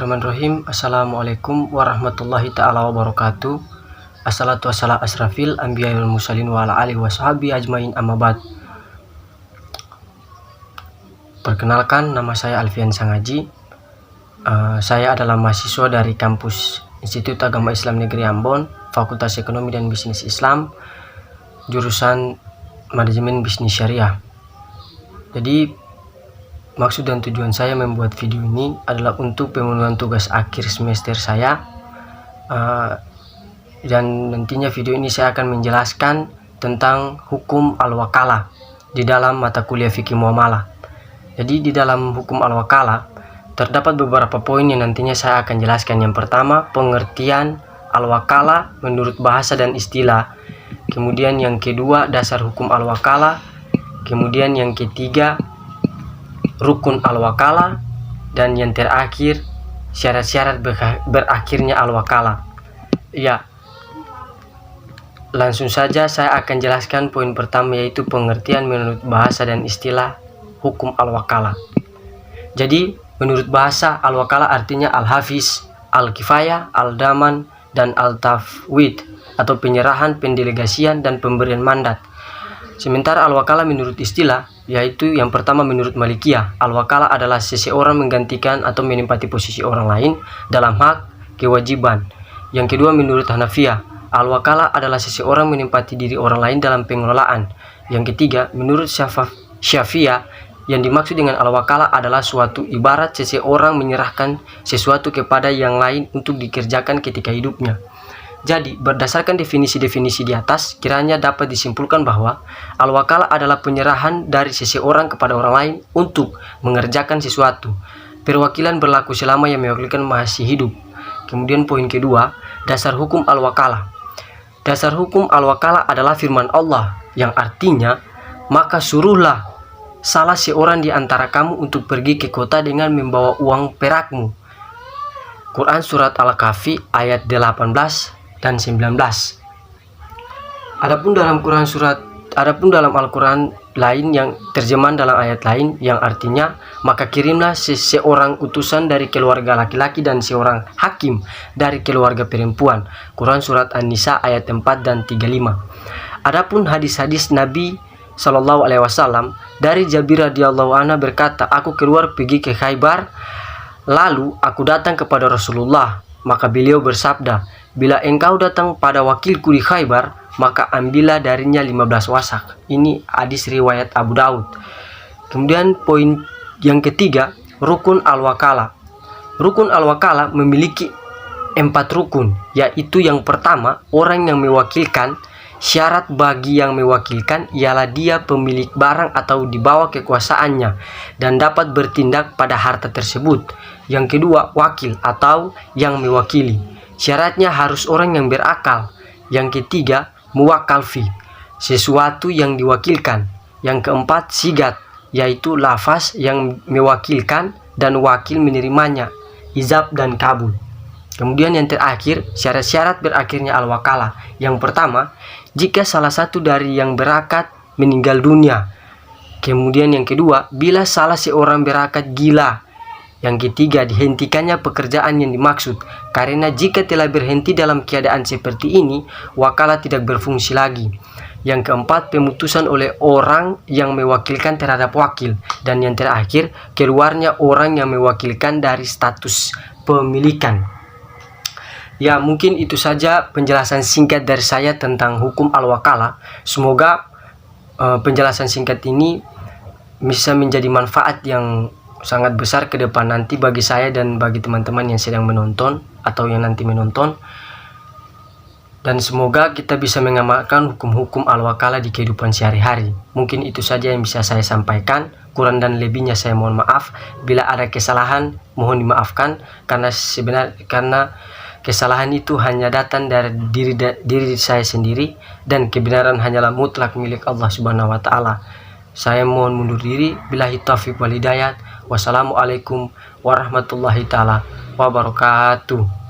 Bismillahirrahmanirrahim. Assalamualaikum warahmatullahi ta'ala wabarakatuh. Assalatu wassalam asrafil anbiya wal mursalin wa ala alihi wa sahbihi ajmain, amma ba'd. Perkenalkan, nama saya Alfian Sangaji. Saya adalah mahasiswa dari kampus Institut Agama Islam Negeri Ambon, Fakultas Ekonomi dan Bisnis Islam, jurusan Manajemen Bisnis Syariah. Jadi maksud dan tujuan saya membuat video ini adalah untuk pemenuhan tugas akhir semester saya, dan nantinya video ini saya akan menjelaskan tentang hukum al-wakalah di dalam mata kuliah fikih muamalah. Jadi di dalam hukum al-wakalah terdapat beberapa poin yang nantinya saya akan jelaskan. Yang pertama, pengertian al-wakalah menurut bahasa dan istilah. Kemudian yang kedua, dasar hukum al-wakalah. Kemudian yang ketiga, rukun al-wakalah, dan yang terakhir syarat-syarat berakhirnya al-wakalah. Ya, langsung saja saya akan jelaskan poin pertama, yaitu pengertian menurut bahasa dan istilah hukum al-wakalah. Jadi menurut bahasa, al-wakalah artinya al-hafiz, al-kifayah, al-daman, dan al-tafwid, atau penyerahan, pendelegasian, dan pemberian mandat. Sementara al-wakalah menurut istilah, yaitu yang pertama menurut Malikiyah, al-wakalah adalah seseorang menggantikan atau menempati posisi orang lain dalam hak kewajiban. Yang kedua menurut Hanafiyah, al-wakalah adalah seseorang menempati diri orang lain dalam pengelolaan. Yang ketiga menurut Syafi'iyah, yang dimaksud dengan al-wakalah adalah suatu ibarat seseorang menyerahkan sesuatu kepada yang lain untuk dikerjakan ketika hidupnya. Jadi, berdasarkan definisi-definisi di atas, kiranya dapat disimpulkan bahwa al-wakalah adalah penyerahan dari seseorang kepada orang lain untuk mengerjakan sesuatu. Perwakilan berlaku selama yang mewakilkan masih hidup. Kemudian poin kedua, dasar hukum al-wakalah. Dasar hukum al-wakalah adalah firman Allah yang artinya, maka suruhlah salah seorang di antara kamu untuk pergi ke kota dengan membawa uang perakmu. Quran Surat Al-Kahfi ayat 18 dan 19. Adapun dalam Al-Quran lain yang terjemahan dalam ayat lain yang artinya, maka kirimlah seseorang utusan dari keluarga laki-laki dan seorang hakim dari keluarga perempuan. Quran Surat An-Nisa ayat 4 dan 35. Adapun hadis-hadis Nabi SAW dari Jabir radhiyallahu anha berkata, aku keluar pergi ke Khaybar, lalu aku datang kepada Rasulullah, maka beliau bersabda, bila engkau datang pada wakilku di Khaybar, maka ambillah darinya 15 wasak. Ini hadis riwayat Abu Daud. Kemudian poin yang ketiga, rukun al-wakalah. Rukun al-wakalah memiliki 4 rukun, yaitu yang pertama, orang yang mewakilkan. Syarat bagi yang mewakilkan ialah dia pemilik barang atau di bawah kekuasaannya dan dapat bertindak pada harta tersebut. Yang kedua, wakil atau yang mewakili. Syaratnya harus orang yang berakal. Yang ketiga, muwakkal fi, sesuatu yang diwakilkan. Yang keempat, sigat, yaitu lafaz yang mewakilkan dan wakil menerimanya, izab dan kabul. Kemudian yang terakhir, syarat-syarat berakhirnya al-wakalah. Yang pertama, jika salah satu dari yang berakat meninggal dunia. Kemudian yang kedua, bila salah seorang berakat gila. Yang ketiga, dihentikannya pekerjaan yang dimaksud. Karena jika telah berhenti dalam keadaan seperti ini, wakalah tidak berfungsi lagi. Yang keempat, pemutusan oleh orang yang mewakilkan terhadap wakil. Dan yang terakhir, keluarnya orang yang mewakilkan dari status pemilikan. Ya, mungkin itu saja penjelasan singkat dari saya tentang hukum al-wakalah. Semoga penjelasan singkat ini bisa menjadi manfaat yang sangat besar ke depan nanti bagi saya dan bagi teman-teman yang sedang menonton atau yang nanti menonton. Dan semoga kita bisa mengamalkan hukum-hukum al-wakalah di kehidupan sehari-hari. Mungkin itu saja yang bisa saya sampaikan. Kurang dan lebihnya saya mohon maaf. Bila ada kesalahan, mohon dimaafkan, karena kesalahan itu hanya datang dari diri saya sendiri, dan kebenaran hanyalah mutlak milik Allah Subhanahu wa taala. Saya mohon mundur diri. Billahi taufiq wal hidayah. Wassalamualaikum warahmatullahi taala wabarakatuh.